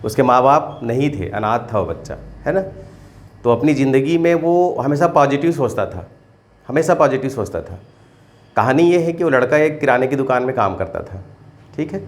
उसके माँ बाप नहीं थे, अनाथ था वो बच्चा, है ना। तो अपनी ज़िंदगी में वो हमेशा पॉजिटिव सोचता था, हमेशा पॉजिटिव सोचता था। कहानी ये है कि वो लड़का एक किराने की दुकान में काम करता था, ठीक है।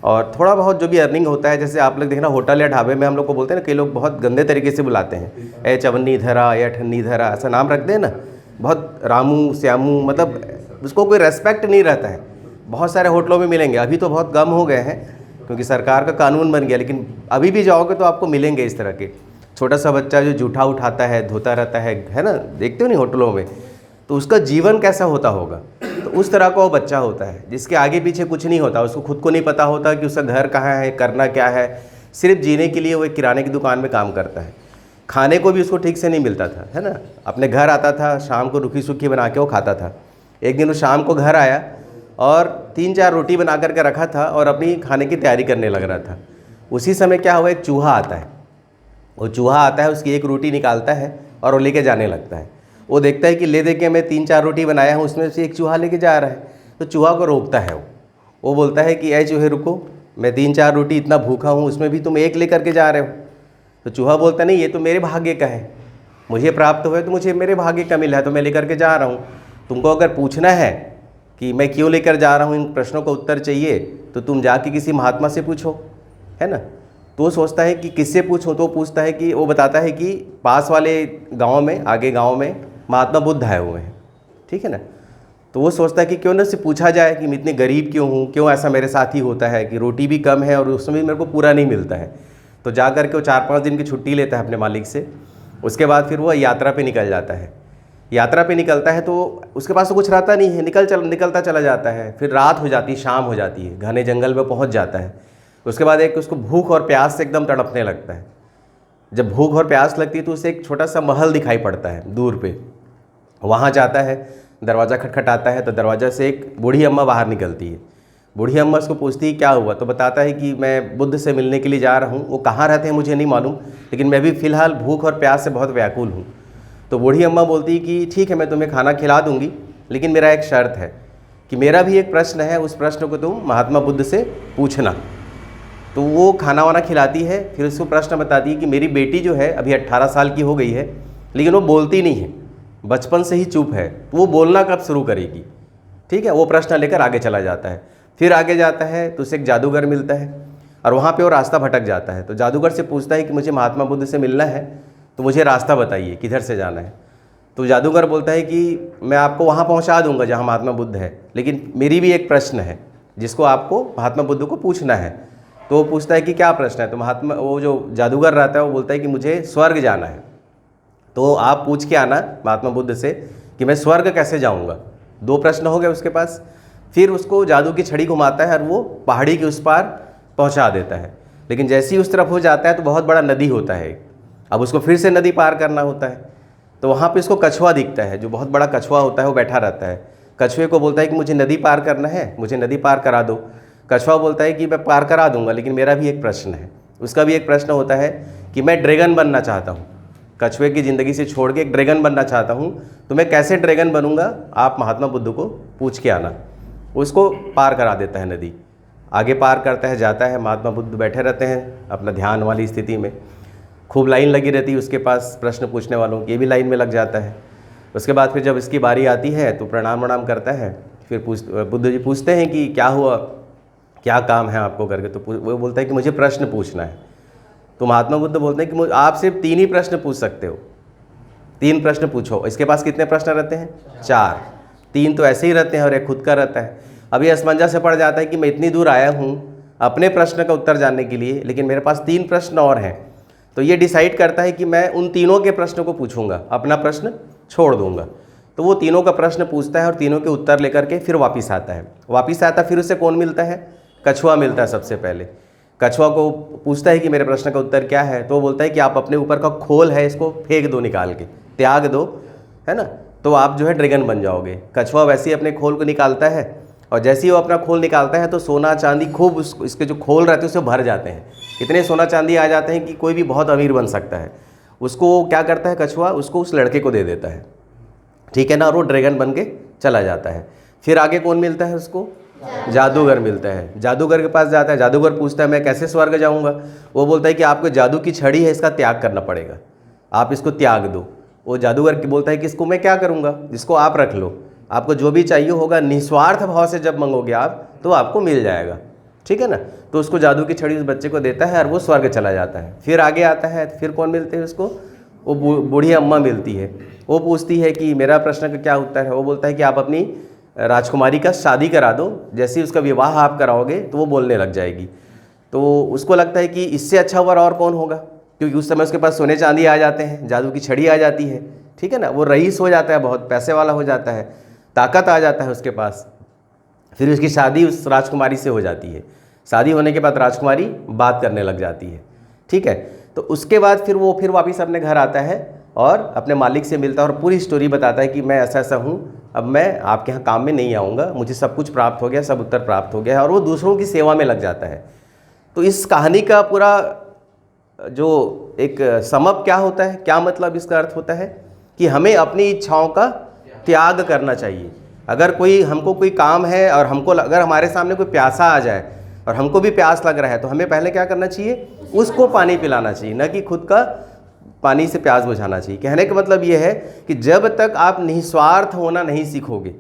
और थोड़ा बहुत जो भी अर्निंग होता है, जैसे आप लोग देखना होटल या ढाबे में हम लोग को बोलते हैं ना, कई लोग बहुत गंदे तरीके से बुलाते हैं, ए चवन्नी धरा या ठन्नी धरा, ऐसा नाम रखते हैं ना, बहुत रामू श्यामू, मतलब उसको कोई रेस्पेक्ट नहीं रहता है। बहुत सारे होटलों में मिलेंगे, अभी तो बहुत कम हो गए हैं क्योंकि सरकार का कानून बन गया, लेकिन अभी भी जाओगे तो आपको मिलेंगे इस तरह के। छोटा सा बच्चा जो जूठा उठाता है, धोता रहता है ना, देखते हो नहीं होटलों में, तो उसका जीवन कैसा होता होगा। तो उस तरह का वो बच्चा होता है जिसके आगे पीछे कुछ नहीं होता, उसको खुद को नहीं पता होता कि उसका घर कहाँ है, करना क्या है, सिर्फ जीने के लिए वो एक किराने की दुकान में काम करता है। खाने को भी उसको ठीक से नहीं मिलता था, है ना। अपने घर आता था, शाम को रुखी सूखी बना के वो खाता था। एक दिन वो शाम को घर आया और 3-4 रोटी बना करके रखा था और अपनी खाने की तैयारी करने लग रहा था। उसी समय क्या हुआ, एक चूहा आता है। वो चूहा आता है, उसकी एक रोटी निकालता है और वो लेके जाने लगता है। वो देखता है कि ले दे के मैं 3-4 रोटी बनाया हूँ, उसमें से एक चूहा लेके जा रहा है। तो चूहा को रोकता है वो बोलता है कि ऐ चूहे रुको, मैं 3-4 रोटी इतना भूखा हूँ, उसमें भी तुम एक लेकर के जा रहे हो। तो चूहा बोलता नहीं, ये तो मेरे भाग्य का है, मुझे प्राप्त हुआ है तो मुझे मेरे भाग्य का मिला है तो मैं लेकर के जा रहा हूँ। तुमको अगर पूछना है कि मैं क्यों लेकर जा रहा हूँ, इन प्रश्नों का उत्तर चाहिए, तो तुम जाके किसी महात्मा से पूछो, है ना। तो वो सोचता है कि किससे पूछूं, तो पूछता है कि वो बताता है कि पास वाले गांव में, आगे गांव में महात्मा बुद्ध आए हुए हैं, ठीक है ना। तो वो सोचता है कि क्यों ना उससे पूछा जाए कि मैं इतने गरीब क्यों हूँ, क्यों ऐसा मेरे साथ ही होता है कि रोटी भी कम है और उसमें भी मेरे को पूरा नहीं मिलता है। तो जा कर के वो 4-5 दिन की छुट्टी लेता है अपने मालिक से। उसके बाद फिर वो यात्रा पे निकल जाता है। यात्रा पे निकलता है तो उसके पास तो कुछ रहता नहीं है, निकलता चला जाता है। फिर रात हो जाती है, शाम हो जाती है, घने जंगल में पहुँच जाता है। उसके बाद एक उसको भूख और प्यास से एकदम तड़पने लगता है। जब भूख और प्यास लगती है तो उसे एक छोटा सा महल दिखाई पड़ता है दूर पे। वहाँ जाता है, दरवाज़ा खटखटाता है तो दरवाज़ा से एक बूढ़ी अम्मा बाहर निकलती है। बूढ़ी अम्मा उसको पूछती है क्या हुआ, तो बताता है कि मैं बुद्ध से मिलने के लिए जा रहा हूँ। वो कहाँ रहते हैं मुझे नहीं मालूम, लेकिन मैं भी फ़िलहाल भूख और प्यास से बहुत व्याकुल हूँ। तो बूढ़ी अम्मा बोलती है कि ठीक है, मैं तुम्हें खाना खिला दूँगी, लेकिन मेरा एक शर्त है कि मेरा भी एक प्रश्न है, उस प्रश्न को तुम महात्मा बुद्ध से पूछना। तो वो खाना वाना खिलाती है, फिर उसको प्रश्न बताती है कि मेरी बेटी जो है अभी 18 साल की हो गई है, लेकिन वो बोलती नहीं है, बचपन से ही चुप है, तो वो बोलना कब शुरू करेगी। ठीक है, वो प्रश्न लेकर आगे चला जाता है। फिर आगे जाता है तो उसे एक जादूगर मिलता है और वहाँ पे वो रास्ता भटक जाता है। तो जादूगर से पूछता है कि मुझे महात्मा बुद्ध से मिलना है, तो मुझे रास्ता बताइए किधर से जाना है। तो जादूगर बोलता है कि मैं आपको वहाँ पहुँचा दूँगा जहाँ महात्मा बुद्ध है, लेकिन मेरी भी एक प्रश्न है जिसको आपको महात्मा बुद्ध को पूछना है। तो वो पूछता है कि क्या प्रश्न है। तो वो जो जादूगर रहता है वो बोलता है कि मुझे स्वर्ग जाना है, तो आप पूछ के आना महात्मा बुद्ध से कि मैं स्वर्ग कैसे जाऊंगा। 2 प्रश्न हो गए उसके पास। फिर उसको जादू की छड़ी घुमाता है और वो पहाड़ी के उस पार पहुंचा देता है। लेकिन जैसे ही उस तरफ हो जाता है तो बहुत बड़ा नदी होता है, अब उसको फिर से नदी पार करना होता है। तो वहाँ पे उसको कछुआ दिखता है, जो बहुत बड़ा कछुआ होता है, वो बैठा रहता है। कछुए को बोलता है कि मुझे नदी पार करना है, मुझे नदी पार करा दो। कछुआ बोलता है कि मैं पार करा दूंगा, लेकिन मेरा भी एक प्रश्न है। उसका भी एक प्रश्न होता है कि मैं ड्रैगन बनना चाहता हूँ, कछुए की ज़िंदगी से छोड़ के एक ड्रैगन बनना चाहता हूँ, तो मैं कैसे ड्रैगन बनूंगा, आप महात्मा बुद्ध को पूछ के आना। उसको पार करा देता है नदी, आगे पार करता है, जाता है। महात्मा बुद्ध बैठे रहते हैं अपना ध्यान वाली स्थिति में, खूब लाइन लगी रहती है उसके पास प्रश्न पूछने वालों की, ये भी लाइन में लग जाता है। उसके बाद फिर जब इसकी बारी आती है तो प्रणाम करता है। फिर बुद्ध जी पूछते हैं कि क्या हुआ, क्या काम है आपको करके। तो वो बोलता है कि मुझे प्रश्न पूछना है। तो महात्मा बुद्ध बोलते हैं कि आप सिर्फ 3 ही प्रश्न पूछ सकते हो, 3 प्रश्न पूछो। इसके पास कितने प्रश्न रहते हैं? 4। 3 तो ऐसे ही रहते हैं और एक खुद का रहता है। अभी असमंजस से पड़ जाता है कि मैं इतनी दूर आया हूँ अपने प्रश्न का उत्तर जानने के लिए, लेकिन मेरे पास 3 प्रश्न और हैं। तो ये डिसाइड करता है कि मैं उन तीनों के प्रश्न को पूछूंगा, अपना प्रश्न छोड़ दूंगा। तो वो तीनों का प्रश्न पूछता है और तीनों के उत्तर लेकर के फिर वापस आता है। फिर उसे कौन मिलता है? कछुआ मिलता है सबसे पहले। कछुआ को पूछता है कि मेरे प्रश्न का उत्तर क्या है। तो वो बोलता है कि आप अपने ऊपर का खोल है इसको फेंक दो, निकाल के त्याग दो, है ना, तो आप जो है ड्रैगन बन जाओगे। कछुआ वैसे ही अपने खोल को निकालता है और जैसे ही वो अपना खोल निकालता है तो सोना चांदी खूब इसके जो खोल रहते हैं उससे भर जाते हैं। इतने सोना चांदी आ जाते हैं कि कोई भी बहुत अमीर बन सकता है। उसको क्या करता है कछुआ, उसको उस लड़के को दे देता है, ठीक है ना, और वो ड्रैगन बन के चला जाता है। फिर आगे कौन मिलता है उसको? जादूगर मिलता है। जादूगर के पास जाता है, जादूगर पूछता है मैं कैसे स्वर्ग जाऊंगा। वो बोलता है कि आपको जादू की छड़ी है, इसका त्याग करना पड़ेगा, आप इसको त्याग दो। वो जादूगर की बोलता है कि इसको मैं क्या करूंगा, इसको आप रख लो, आपको जो भी चाहिए होगा निस्वार्थ भाव से जब मंगोगे आप तो आपको मिल जाएगा, ठीक है ना। तो उसको जादू की छड़ी उस बच्चे को देता है और वो स्वर्ग चला जाता है। फिर आगे आता है, फिर कौन मिलते हैं उसको, वो बूढ़ी अम्मा मिलती है। वो पूछती है कि मेरा प्रश्न का क्या उत्तर है। वो बोलता है कि आप अपनी राजकुमारी का शादी करा दो, जैसे ही उसका विवाह आप कराओगे तो वो बोलने लग जाएगी। तो उसको लगता है कि इससे अच्छा वर और कौन होगा, क्योंकि उस समय उसके पास सोने चांदी आ जाते हैं, जादू की छड़ी आ जाती है, ठीक है ना। वो रईस हो जाता है, बहुत पैसे वाला हो जाता है, ताकत आ जाता है उसके पास। फिर उसकी शादी उस राजकुमारी से हो जाती है। शादी होने के बाद राजकुमारी बात करने लग जाती है, ठीक है। तो उसके बाद फिर वो फिर वापस अपने घर आता है और अपने मालिक से मिलता है और पूरी स्टोरी बताता है कि मैं ऐसा ऐसा हूँ, अब मैं आपके यहाँ काम में नहीं आऊँगा, मुझे सब कुछ प्राप्त हो गया, सब उत्तर प्राप्त हो गया है, और वो दूसरों की सेवा में लग जाता है। तो इस कहानी का पूरा जो एक समअप क्या होता है, क्या मतलब इसका अर्थ होता है कि हमें अपनी इच्छाओं का त्याग करना चाहिए। अगर कोई हमको कोई काम है और हमको अगर हमारे सामने कोई प्यासा आ जाए और हमको भी प्यास लग रहा है तो हमें पहले क्या करना चाहिए, उसको पानी पिलाना चाहिए, न कि खुद का पानी से प्यास बुझाना चाहिए। कहने का मतलब ये है कि जब तक आप निस्वार्थ होना नहीं सीखोगे,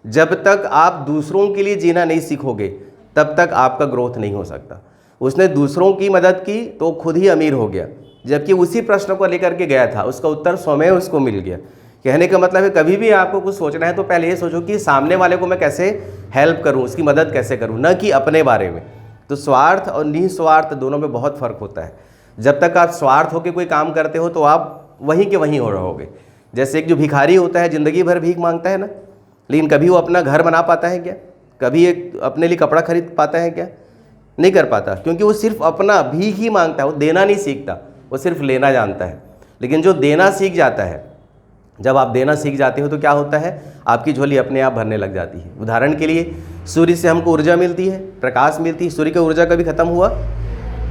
जब तक आप दूसरों के लिए जीना नहीं सीखोगे, तब तक आपका ग्रोथ नहीं हो सकता। उसने दूसरों की मदद की तो खुद ही अमीर हो गया, जबकि उसी प्रश्न को लेकर के गया था, उसका उत्तर स्वयं उसको मिल गया। कहने का मतलब है कभी भी आपको कुछ सोचना है तो पहले ये सोचो कि सामने वाले को मैं कैसे हेल्प करूं, उसकी मदद कैसे करूं, न कि अपने बारे में। तो स्वार्थ और निस्वार्थ दोनों में बहुत फ़र्क होता है। जब तक आप स्वार्थ होकर कोई काम करते हो तो आप वहीं के वहीं हो रहोगे। जैसे एक जो भिखारी होता है ज़िंदगी भर भीख मांगता है ना, लेकिन कभी वो अपना घर बना पाता है क्या, कभी एक अपने लिए कपड़ा खरीद पाता है क्या, नहीं कर पाता, क्योंकि वो सिर्फ अपना भीख ही मांगता है, वो देना नहीं सीखता, वो सिर्फ लेना जानता है। लेकिन जो देना सीख जाता है, जब आप देना सीख जाते हो तो क्या होता है, आपकी झोली अपने आप भरने लग जाती है। उदाहरण के लिए सूर्य से हमको ऊर्जा मिलती है, प्रकाश मिलती है, सूर्य की ऊर्जा कभी ख़त्म हुआ।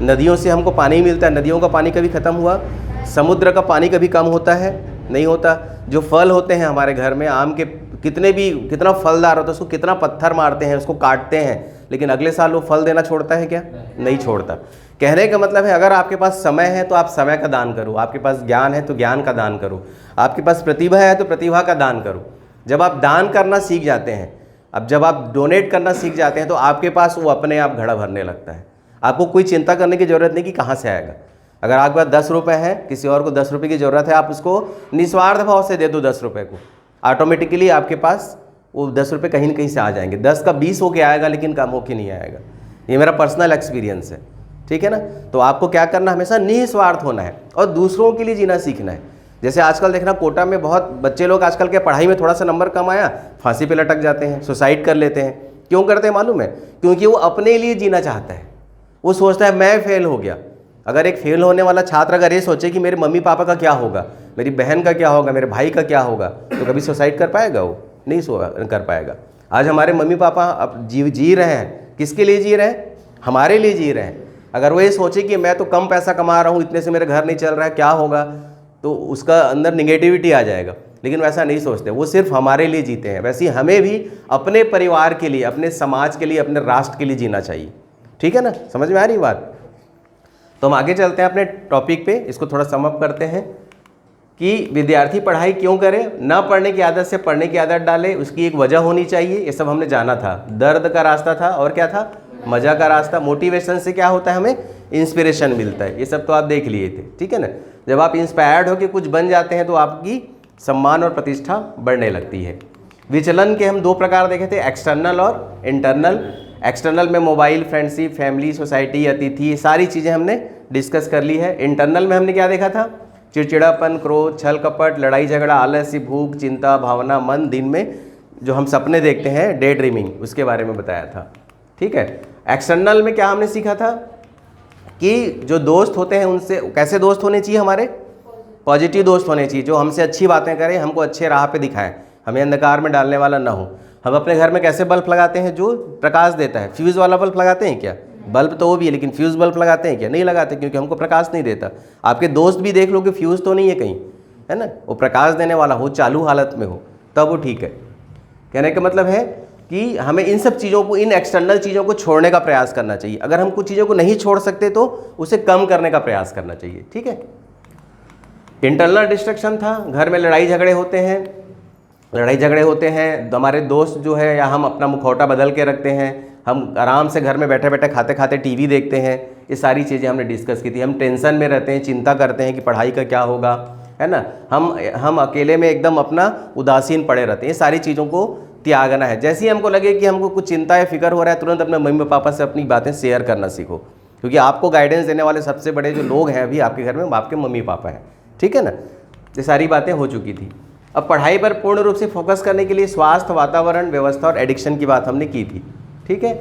नदियों से हमको पानी मिलता है, नदियों का पानी कभी ख़त्म हुआ। समुद्र का पानी कभी कम होता है, नहीं होता। जो फल होते हैं हमारे घर में, आम के कितना फलदार होता है, उसको कितना पत्थर मारते हैं, उसको काटते हैं, लेकिन अगले साल वो फल देना छोड़ता है क्या, नहीं छोड़ता। कहने का मतलब है अगर आपके पास समय है तो आप समय का दान करो, आपके पास ज्ञान है तो ज्ञान का दान करो, आपके पास प्रतिभा है तो प्रतिभा का दान करो। जब आप दान करना सीख जाते हैं, अब जब आप डोनेट करना सीख जाते हैं तो आपके पास वो अपने आप घड़ा भरने लगता है। आपको कोई चिंता करने की ज़रूरत नहीं कि कहाँ से आएगा। अगर आपके पास 10 रुपये है, किसी और को 10 रुपये की ज़रूरत है, आप उसको निस्वार्थ भाव से दे दो 10 रुपये को, ऑटोमेटिकली आपके पास वो 10 रुपये कहीं न कहीं से आ जाएंगे। 10 का 20 होके आएगा, लेकिन कम होके नहीं आएगा। ये मेरा पर्सनल एक्सपीरियंस है, ठीक है ना। तो आपको क्या करना, हमेशा निस्वार्थ होना है और दूसरों के लिए जीना सीखना है। जैसे आजकल देखना, कोटा में बहुत बच्चे लोग आजकल के पढ़ाई में थोड़ा सा नंबर कम आया, फांसी पे लटक जाते हैं, सुसाइड कर लेते हैं। क्यों करते हैं मालूम है? क्योंकि वो अपने लिए जीना चाहता है। वो सोचता है मैं फेल हो गया। अगर एक फेल होने वाला छात्र अगर ये सोचे कि मेरे मम्मी पापा का क्या होगा, मेरी बहन का क्या होगा, मेरे भाई का क्या होगा, तो कभी सुसाइड कर पाएगा? वो नहीं कर पाएगा। आज हमारे मम्मी पापा अब जी रहे हैं, किसके लिए जी रहे हैं? हमारे लिए जी रहे हैं। अगर वो ये सोचे कि मैं तो कम पैसा कमा रहा हूँ, इतने से मेरे घर नहीं चल रहा है, क्या होगा, तो उसका अंदर निगेटिविटी आ जाएगा। लेकिन वैसा नहीं सोचते, वो सिर्फ हमारे लिए जीते हैं। वैसे ही हमें भी अपने परिवार के लिए, अपने समाज के लिए, अपने राष्ट्र के लिए जीना चाहिए, ठीक है ना। समझ में आ रही बात? तो हम आगे चलते हैं अपने टॉपिक पे, इसको थोड़ा समअप करते हैं कि विद्यार्थी पढ़ाई क्यों करे, ना पढ़ने की आदत से पढ़ने की आदत डाले, उसकी एक वजह होनी चाहिए। ये सब हमने जाना था। दर्द का रास्ता था और क्या था, मज़ा का रास्ता। मोटिवेशन से क्या होता है, हमें इंस्पिरेशन मिलता है। ये सब तो आप देख लिए थे, ठीक है ना। जब आप इंस्पायर्ड होकर कुछ बन जाते हैं तो आपकी सम्मान और प्रतिष्ठा बढ़ने लगती है। विचलन के हम 2 प्रकार देखे थे, एक्सटर्नल और इंटरनल। एक्सटर्नल में मोबाइल, फ्रेंडशिप, फैमिली, सोसाइटी, अतिथि, ये सारी चीज़ें हमने डिस्कस कर ली है। इंटरनल में हमने क्या देखा था, चिड़चिड़ापन, क्रोध, छल कपट, लड़ाई झगड़ा, आलस्य, भूख, चिंता, भावना, मन, दिन में जो हम सपने देखते हैं, डे ड्रीमिंग, उसके बारे में बताया था, ठीक है। एक्सटर्नल में क्या हमने सीखा था कि जो दोस्त होते हैं उनसे कैसे दोस्त होने चाहिए, हमारे पॉजिटिव दोस्त होने चाहिए, जो हमसे अच्छी बातें करें, हमको अच्छे राह पे दिखाएं, हमें अंधकार में डालने वाला ना हो। हम अपने घर में कैसे बल्ब लगाते हैं, जो प्रकाश देता है। फ्यूज़ वाला बल्ब लगाते हैं क्या? बल्ब तो वो भी है, लेकिन फ्यूज़ बल्ब लगाते हैं क्या? नहीं लगाते, क्योंकि हमको प्रकाश नहीं देता। आपके दोस्त भी देख लो कि फ्यूज़ तो नहीं है कहीं, है ना, वो प्रकाश देने वाला हो, चालू हालत में हो, तब वो ठीक है। कहने का मतलब है कि हमें इन सब चीज़ों को, इन एक्सटर्नल चीज़ों को छोड़ने का प्रयास करना चाहिए। अगर हम कुछ चीज़ों को नहीं छोड़ सकते तो उसे कम करने का प्रयास करना चाहिए। ठीक है। इंटरनल डिस्ट्रक्शन था, घर में लड़ाई झगड़े होते हैं, हमारे दोस्त जो है, या हम अपना मुखौटा बदल के रखते हैं, हम आराम से घर में बैठे बैठे खाते खाते टीवी देखते हैं। ये सारी चीज़ें हमने डिस्कस की थी। हम टेंशन में रहते हैं, चिंता करते हैं कि पढ़ाई का क्या होगा, है ना। हम अकेले में एकदम अपना उदासीन पड़े रहते हैं। ये सारी चीज़ों को त्यागना है। जैसे ही हमको लगे कि हमको कुछ चिंता या फिक्र हो रहा है, तुरंत अपने मम्मी पापा से अपनी बातें शेयर करना सीखो, क्योंकि आपको गाइडेंस देने वाले सबसे बड़े जो लोग हैं अभी आपके घर में, वो आपके मम्मी पापा हैं। ठीक है ना। ये सारी बातें हो चुकी थी। अब पढ़ाई पर पूर्ण रूप से फोकस करने के लिए स्वास्थ्य, वातावरण, व्यवस्था और एडिक्शन की बात हमने की थी। ठीक है।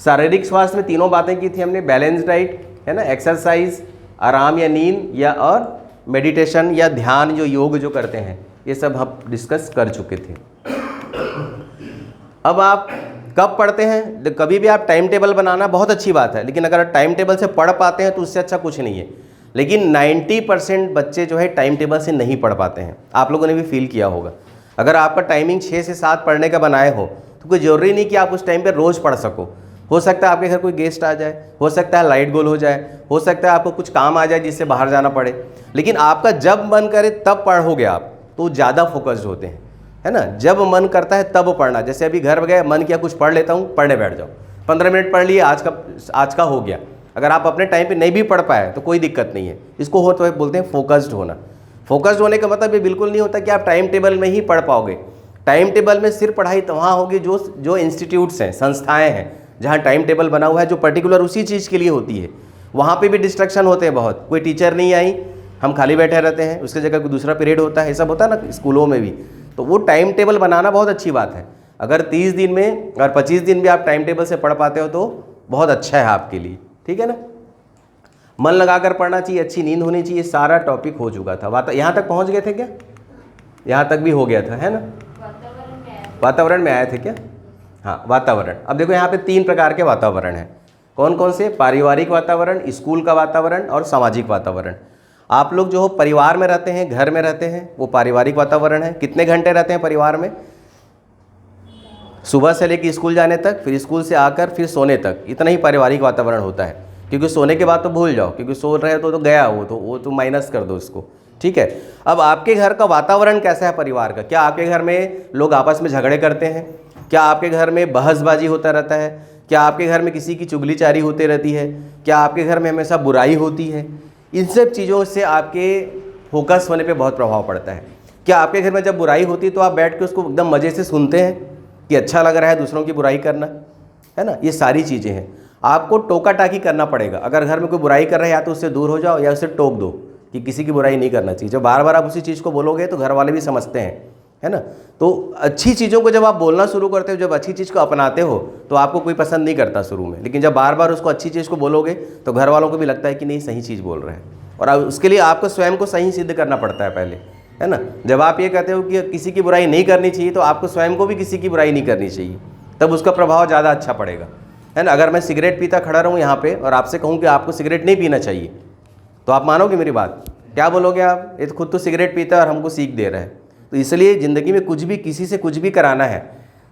शारीरिक स्वास्थ्य में तीनों बातें की थी हमने, बैलेंस डाइट, है ना, एक्सरसाइज, आराम या नींद, या और मेडिटेशन या ध्यान, जो योग जो करते हैं, ये सब हम डिस्कस कर चुके थे। अब आप कब पढ़ते हैं? कभी भी आप टाइम टेबल बनाना बहुत अच्छी बात है, लेकिन अगर टाइम टेबल से पढ़ पाते हैं तो उससे अच्छा कुछ नहीं है। लेकिन 90% बच्चे जो है टाइम टेबल से नहीं पढ़ पाते हैं। आप लोगों ने भी फील किया होगा। अगर आपका टाइमिंग 6 से 7 पढ़ने का बनाए हो तो कोई ज़रूरी नहीं कि आप उस टाइम पे रोज़ पढ़ सको। हो सकता है आपके घर कोई गेस्ट आ जाए, हो सकता है लाइट गोल हो जाए, हो सकता है आपको कुछ काम आ जाए जिससे बाहर जाना पड़े, लेकिन आपका जब मन करे तब पढ़ोगे आप तो ज़्यादा फोकस्ड होते हैं, है ना। जब मन करता है तब पढ़ना। जैसे अभी घर गए, मन किया कुछ पढ़ लेता हूँ, पढ़ने बैठ जाओ, 15 मिनट पढ़ लिए, आज का हो गया। अगर आप अपने टाइम पे नहीं भी पढ़ पाए तो कोई दिक्कत नहीं है। इसको हो तो बोलते हैं फोकस्ड होना। फोकस्ड होने का मतलब ये बिल्कुल नहीं होता कि आप टाइम टेबल में ही पढ़ पाओगे। टाइम टेबल में सिर्फ पढ़ाई तो वहाँ होगी जो इंस्टीट्यूट्स हैं, संस्थाएँ हैं, जहाँ टाइम टेबल बना हुआ है जो पर्टिकुलर उसी चीज़ के लिए होती है। वहाँ पे भी डिस्ट्रक्शन होते हैं बहुत। कोई टीचर नहीं आई, हम खाली बैठे रहते हैं, उसकी जगह कोई दूसरा पीरियड होता है, ये सब होता है ना स्कूलों में भी। तो वो टाइम टेबल बनाना बहुत अच्छी बात है। अगर 30 दिन में और 25 दिन भी आप टाइम टेबल से पढ़ पाते हो तो बहुत अच्छा है आपके लिए। ठीक है ना। मन लगाकर पढ़ना चाहिए, अच्छी नींद होनी चाहिए। सारा टॉपिक हो चुका था। यहाँ तक पहुँच गए थे क्या? यहाँ तक भी हो गया था, है ना। वातावरण में आए थे क्या? हाँ, वातावरण। अब देखो यहाँ पे 3 प्रकार के वातावरण हैं। कौन कौन से? पारिवारिक वातावरण, स्कूल का वातावरण और सामाजिक वातावरण। आप लोग जो हो परिवार में रहते हैं, घर में रहते हैं, वो पारिवारिक वातावरण है। कितने घंटे रहते हैं परिवार में? सुबह से लेकर स्कूल जाने तक, फिर स्कूल से आकर फिर सोने तक, इतना ही पारिवारिक वातावरण होता है। क्योंकि सोने के बाद तो भूल जाओ, क्योंकि सो रहे हो तो गया वो तो माइनस कर दो उसको। ठीक है। अब आपके घर का वातावरण कैसा है परिवार का? क्या आपके घर में लोग आपस में झगड़े करते हैं? क्या आपके घर में बहसबाजी होता रहता है? क्या आपके घर में किसी की चुगलीचारी होती रहती है? क्या आपके घर में हमेशा बुराई होती है? इन सब चीज़ों से आपके फोकस होने पे बहुत प्रभाव पड़ता है। क्या आपके घर में जब बुराई होती है तो आप बैठ के उसको एकदम मज़े से सुनते हैं कि अच्छा लग रहा है दूसरों की बुराई करना, है ना। ये सारी चीज़ें हैं। आपको टोका टाकी करना पड़ेगा। अगर घर में कोई बुराई कर रहा है, या तो उससे दूर हो जाओ या उसे टोक दो कि किसी की बुराई नहीं करना चाहिए। जब बार बार आप उसी चीज़ को बोलोगे तो घर वाले भी समझते हैं, है ना। तो अच्छी चीज़ों को जब आप बोलना शुरू करते हो, जब अच्छी चीज़ को अपनाते हो तो आपको कोई पसंद नहीं करता शुरू में, लेकिन जब बार बार उसको अच्छी चीज़ को बोलोगे तो घर वालों को भी लगता है कि नहीं, सही चीज़ बोल रहे हैं। और अब उसके लिए आपको स्वयं को सही सिद्ध करना पड़ता है पहले, है ना। जब आप ये कहते हो कि किसी की बुराई नहीं करनी चाहिए तो आपको स्वयं को भी किसी की बुराई नहीं करनी चाहिए, तब उसका प्रभाव ज़्यादा अच्छा पड़ेगा, है ना। अगर मैं सिगरेट पीता खड़ा रहूँ यहाँ पे और आपसे कहूँ कि आपको सिगरेट नहीं पीना चाहिए, तो आप मानोगे मेरी बात? क्या बोलोगे आप? ये तो खुद तो सिगरेट पीता है और हमको सीख दे रहा है। तो इसलिए ज़िंदगी में कुछ भी, किसी से कुछ भी कराना है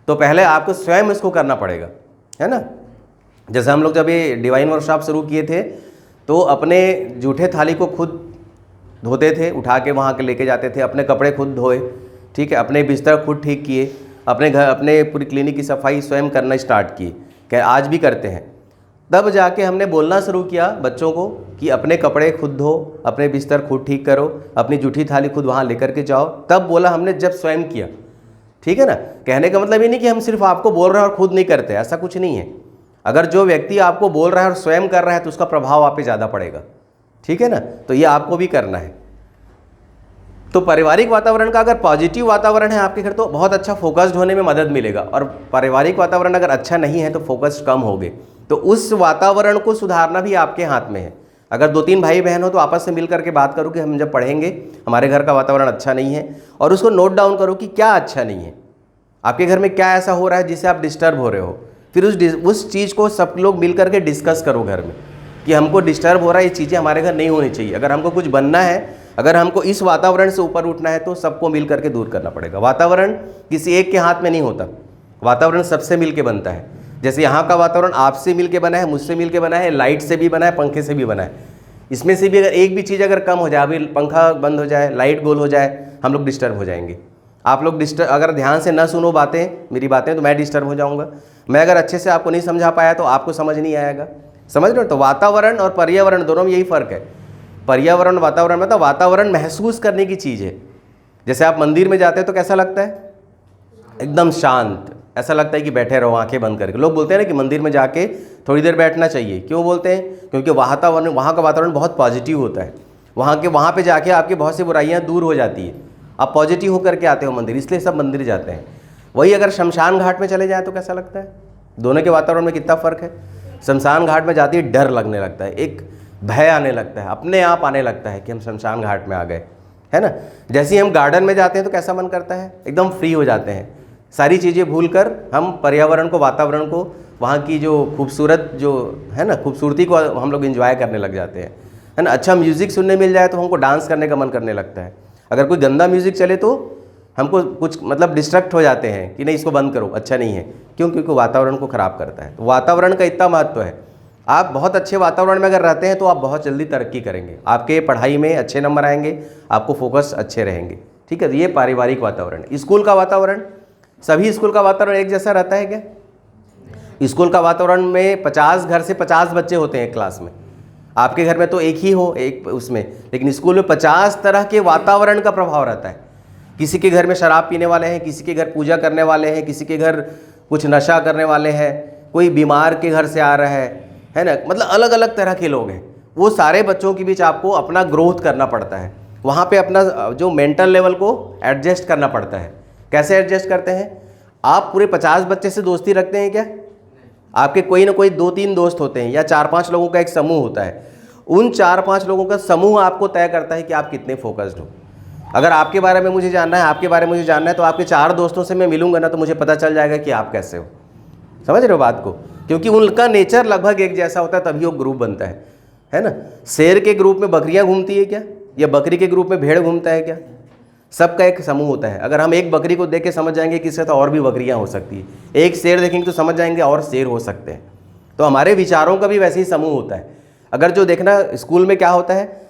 तो पहले आपको स्वयं इसको करना पड़ेगा, है ना। जैसे हम लोग जब ये डिवाइन वर्कशॉप शुरू किए थे तो अपने जूठे थाली को खुद धोते थे, उठा के वहाँ के लेके जाते थे, अपने कपड़े खुद धोए, ठीक है, अपने बिस्तर खुद ठीक किए, अपने घर, अपने पूरी क्लिनिक की सफाई स्वयं करना स्टार्ट किए, क्या आज भी करते हैं। तब जाके हमने बोलना शुरू किया बच्चों को कि अपने कपड़े खुद धो, अपने बिस्तर खुद ठीक करो, अपनी जूठी थाली खुद वहाँ लेकर के जाओ। तब बोला हमने जब स्वयं किया, ठीक है ना। कहने का मतलब ये नहीं कि हम सिर्फ आपको बोल रहे हैं और खुद नहीं करते, ऐसा कुछ नहीं है। अगर जो व्यक्ति आपको बोल रहा है और स्वयं कर रहा है तो उसका प्रभाव आप पे ज़्यादा पड़ेगा, ठीक है ना। तो ये आपको भी करना है। तो पारिवारिक वातावरण का अगर पॉजिटिव वातावरण है आपके घर तो बहुत अच्छा फोकस्ड होने में मदद मिलेगा, और पारिवारिक वातावरण अगर अच्छा नहीं है तो फोकस कम होगे। तो उस वातावरण को सुधारना भी आपके हाथ में है। अगर 2-3 भाई बहन हो तो आपस में मिल करके बात करो कि हम जब पढ़ेंगे हमारे घर का वातावरण अच्छा नहीं है, और उसको नोट डाउन करो कि क्या अच्छा नहीं है, आपके घर में क्या ऐसा हो रहा है जिससे आप डिस्टर्ब हो रहे हो। फिर उस चीज़ को सब लोग मिल करके डिस्कस करो घर में कि हमको डिस्टर्ब हो रहा है, ये चीज़ें हमारे घर नहीं होनी चाहिए। अगर हमको कुछ बनना है, अगर हमको इस वातावरण से ऊपर उठना है तो सबको मिल करके दूर करना पड़ेगा। वातावरण किसी एक के हाथ में नहीं होता, वातावरण सबसे मिल के बनता है। जैसे यहाँ का वातावरण आपसे मिल के बना है, मुझसे मिल के बना है, लाइट से भी बना है, पंखे से भी बना है। इसमें से भी अगर एक भी चीज़ अगर कम हो जाए, अभी पंखा बंद हो जाए, लाइट गोल हो जाए, हम लोग डिस्टर्ब हो जाएंगे। आप लोग अगर ध्यान से ना सुनो बातें, मेरी बातें, तो मैं डिस्टर्ब हो जाऊँगा। मैं अगर अच्छे से आपको नहीं समझा पाया तो आपको समझ नहीं आएगा। समझ रहे हो? तो वातावरण और पर्यावरण दोनों में यही फ़र्क है। पर्यावरण वातावरण मतलब वातावरण महसूस करने की चीज़ है। जैसे आप मंदिर में जाते हैं तो कैसा लगता है? एकदम शांत, ऐसा लगता है कि बैठे रहो आंखें बंद करके। लोग बोलते हैं ना कि मंदिर में जाके थोड़ी देर बैठना चाहिए। क्यों बोलते हैं? क्योंकि वातावरण, वहाँ का वातावरण बहुत पॉजिटिव होता है। वहाँ पे जाके आपकी बहुत सी बुराइयाँ दूर हो जाती है, आप पॉजिटिव होकर के आते हो मंदिर, इसलिए सब मंदिर जाते हैं। वही अगर शमशान घाट में चले जाए तो कैसा लगता है? दोनों के वातावरण में कितना फ़र्क है। शमशान घाट में जाते ही डर लगने लगता है, एक भय आने लगता है, अपने आप आने लगता है कि हम शमशान घाट में आ गए, है ना। जैसे ही हम गार्डन में जाते हैं तो कैसा मन करता है? एकदम फ्री हो जाते हैं, सारी चीज़ें भूलकर हम पर्यावरण को, वातावरण को, वहाँ की जो खूबसूरत जो है ना खूबसूरती को हम लोग एंजॉय करने लग जाते हैं, है ना। अच्छा म्यूज़िक सुनने मिल जाए तो हमको डांस करने का मन करने लगता है। अगर कोई गंदा म्यूज़िक चले तो हमको कुछ मतलब डिस्ट्रैक्ट हो जाते हैं कि नहीं इसको बंद करो, अच्छा नहीं है। क्यों? क्योंकि वातावरण को ख़राब करता है। तो वातावरण का इतना महत्व है। आप बहुत अच्छे वातावरण में अगर रहते हैं तो आप बहुत जल्दी तरक्की करेंगे, आपके पढ़ाई में अच्छे नंबर आएंगे, आपको फोकस अच्छे रहेंगे। ठीक है, तो ये पारिवारिक वातावरण। स्कूल का वातावरण, सभी स्कूल का वातावरण एक जैसा रहता है क्या? स्कूल का वातावरण में 50 घर से 50 बच्चे होते हैं क्लास में। आपके घर में तो एक ही हो, एक उसमें, लेकिन स्कूल में 50 तरह के वातावरण का प्रभाव रहता है। किसी के घर में शराब पीने वाले हैं, किसी के घर पूजा करने वाले हैं, किसी के घर कुछ नशा करने वाले हैं, कोई बीमार के घर से आ रहा है ना। मतलब अलग अलग तरह के लोग हैं। वो सारे बच्चों के बीच आपको अपना ग्रोथ करना पड़ता है, वहाँ पे अपना जो मेंटल लेवल को एडजस्ट करना पड़ता है। कैसे एडजस्ट करते हैं? आप पूरे 50 बच्चे से दोस्ती रखते हैं क्या? आपके कोई ना कोई 2-3 दोस्त होते हैं, या 4-5 लोगों का एक समूह होता है। उन 4-5 लोगों का समूह आपको तय करता है कि आप कितने फोकस्ड हो। अगर आपके बारे में मुझे जानना है, आपके बारे में मुझे जानना है, तो आपके 4 दोस्तों से मैं मिलूंगा ना, तो मुझे पता चल जाएगा कि आप कैसे हो। समझ रहे हो बात को? क्योंकि उनका नेचर लगभग एक जैसा होता है, तभी वो ग्रुप बनता है ना। शेर के ग्रुप में बकरियां घूमती है क्या? या बकरी के ग्रुप में भेड़ घूमता है क्या? सबका एक समूह होता है। अगर हम एक बकरी को देख के समझ जाएंगे कि इससे तो और भी बकरियां हो सकती है, एक शेर देखेंगे तो समझ जाएंगे और शेर हो सकते हैं। तो हमारे विचारों का भी वैसे ही समूह होता है। अगर जो देखना स्कूल में क्या होता है,